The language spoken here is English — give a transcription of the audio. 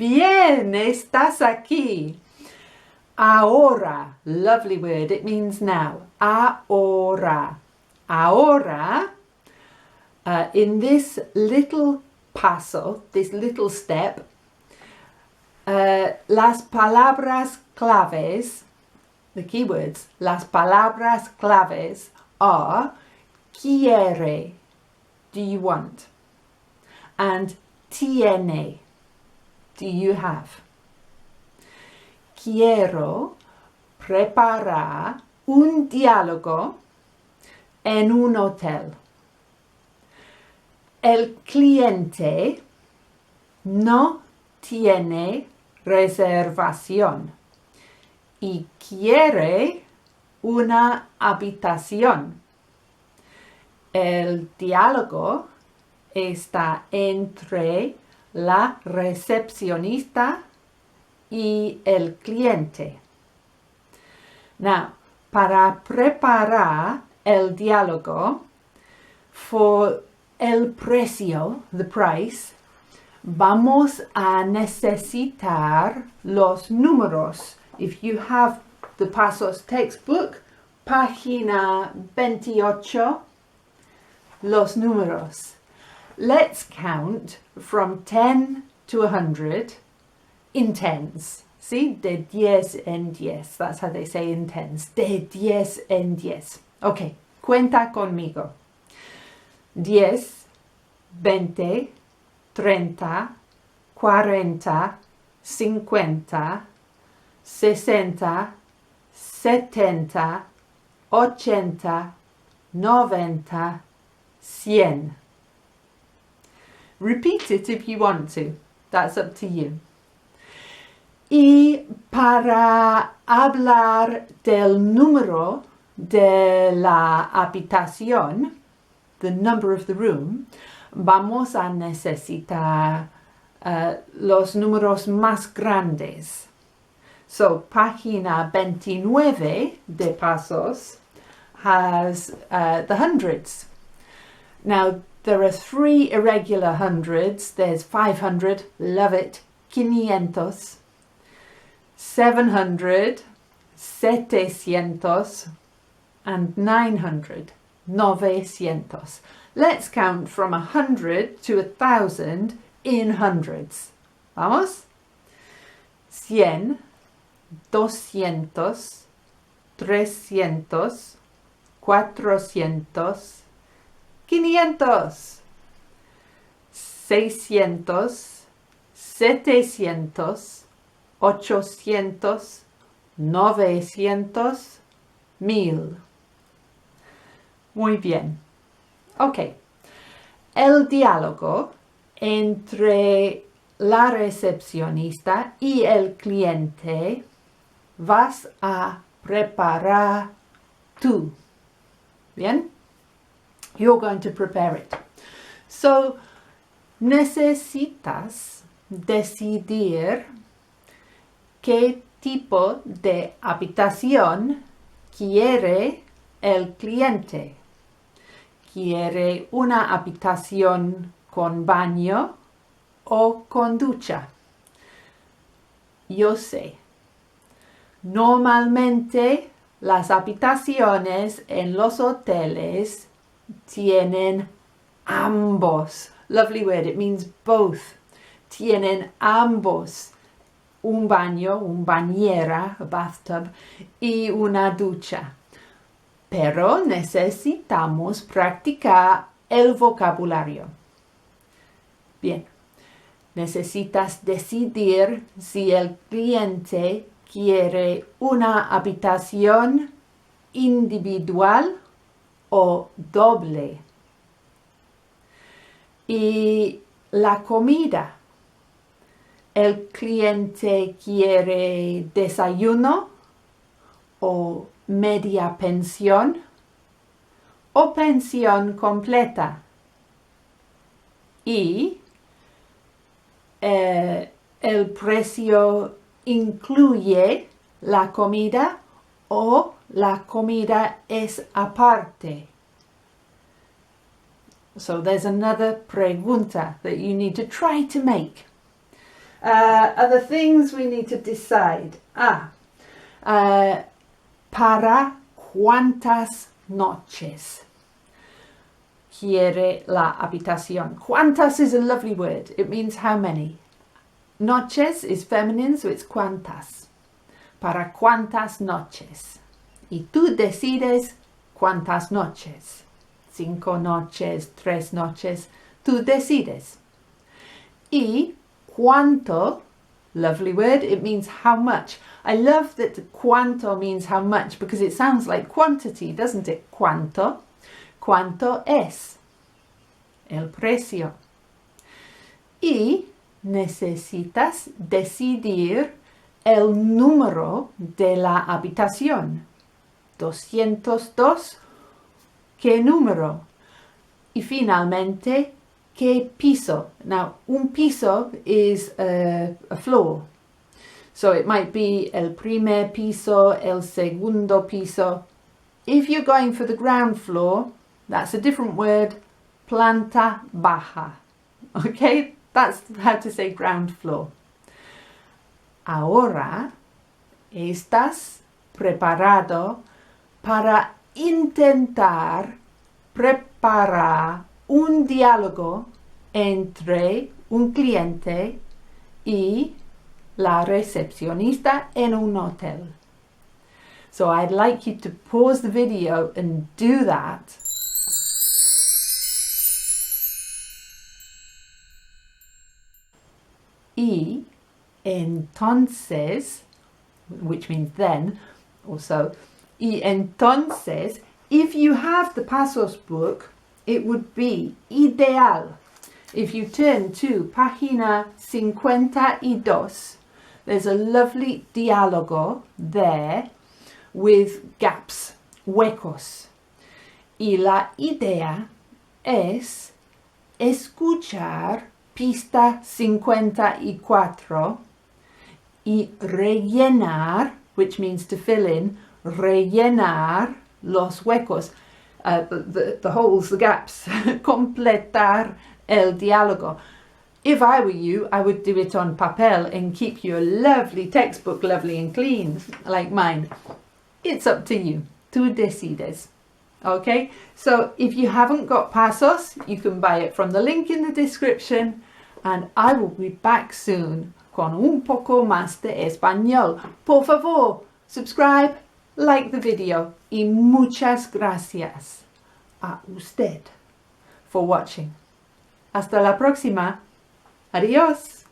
Bien, estás aquí. Ahora, lovely word, it means now. Ahora. Ahora, in this little paso, this little step, las palabras claves, the keywords, las palabras claves are quiere, do you want? And tiene, do you have? Quiero preparar un diálogo en un hotel. El cliente no tiene reservación y quiere una habitación. El diálogo está entre la recepcionista y el cliente. Now, para preparar el diálogo, for el precio, the price, vamos a necesitar los números. If you have the Pasos textbook, página 28, los números. Let's count from 10 to 100 in tens. See, de 10 en 10. That's how they say in tens. De 10 en 10. Okay, cuenta conmigo. 10, 20, 30, 40, 50, 60, 70, 80, 90, 100. Repeat it if you want to. That's up to you. Y para hablar del número de la habitación, the number of the room, vamos a necesitar los números más grandes. So, página 29 de Pasos has the hundreds. Now, there are 3 irregular hundreds. There's 500, love it, 500, 700, 700, and 900, novecientos. Let's count from 100 to 1,000 in hundreds. Vamos? 100, 200, 300, 400, 500, 600, 700, 800, 900, 1000. Muy bien. Ok. El diálogo entre la recepcionista y el cliente vas a preparar tú. Bien? You're going to prepare it. So, necesitas decidir qué tipo de habitación quiere el cliente. ¿Quiere una habitación con baño o con ducha? Yo sé. Normalmente las habitaciones en los hoteles tienen ambos. Lovely word, it means both. Tienen ambos. Un baño, un bañera, a bathtub, y una ducha. Pero necesitamos practicar el vocabulario. Bien, necesitas decidir si el cliente quiere una habitación individual o doble. Y la comida. ¿El cliente quiere desayuno o media pensión o pensión completa? Y el precio incluye la comida o la comida es aparte. So there's another pregunta that you need to try to make. Other things we need to decide. ¿Para cuántas noches quiere la habitación? Cuántas is a lovely word. It means how many. Noches is feminine, so it's cuántas. ¿Para cuántas noches? Y tú decides cuántas noches. 5 noches, 3 noches. Tú decides. Y cuánto, lovely word, it means how much. I love that cuánto means how much because it sounds like quantity, doesn't it? Cuánto. ¿Cuánto es? El precio. Y necesitas decidir el número de la habitación. 202. ¿Qué número? Y finalmente, ¿qué piso? Now, un piso is a floor. So it might be el primer piso, el segundo piso. If you're going for the ground floor, that's a different word, planta baja. Okay, that's how to say ground floor. Ahora, ¿estás preparado para intentar preparar un diálogo entre un cliente y la recepcionista en un hotel? So I'd like you to pause the video and do that. Y entonces, which means then, also, y entonces, if you have the Pasos book, it would be ideal. If you turn to página 52, there's a lovely diálogo there with gaps, huecos. Y la idea es escuchar pista 54 y rellenar, which means to fill in, rellenar los huecos, the holes, the gaps, completar el diálogo. If I were you, I would do it on papel and keep your lovely textbook lovely and clean, like mine. It's up to you. Tú decides. Okay? So if you haven't got Pasos, you can buy it from the link in the description, and I will be back soon con un poco más de español. Por favor, subscribe, like the video, y muchas gracias a usted for watching. Hasta la próxima. Adiós.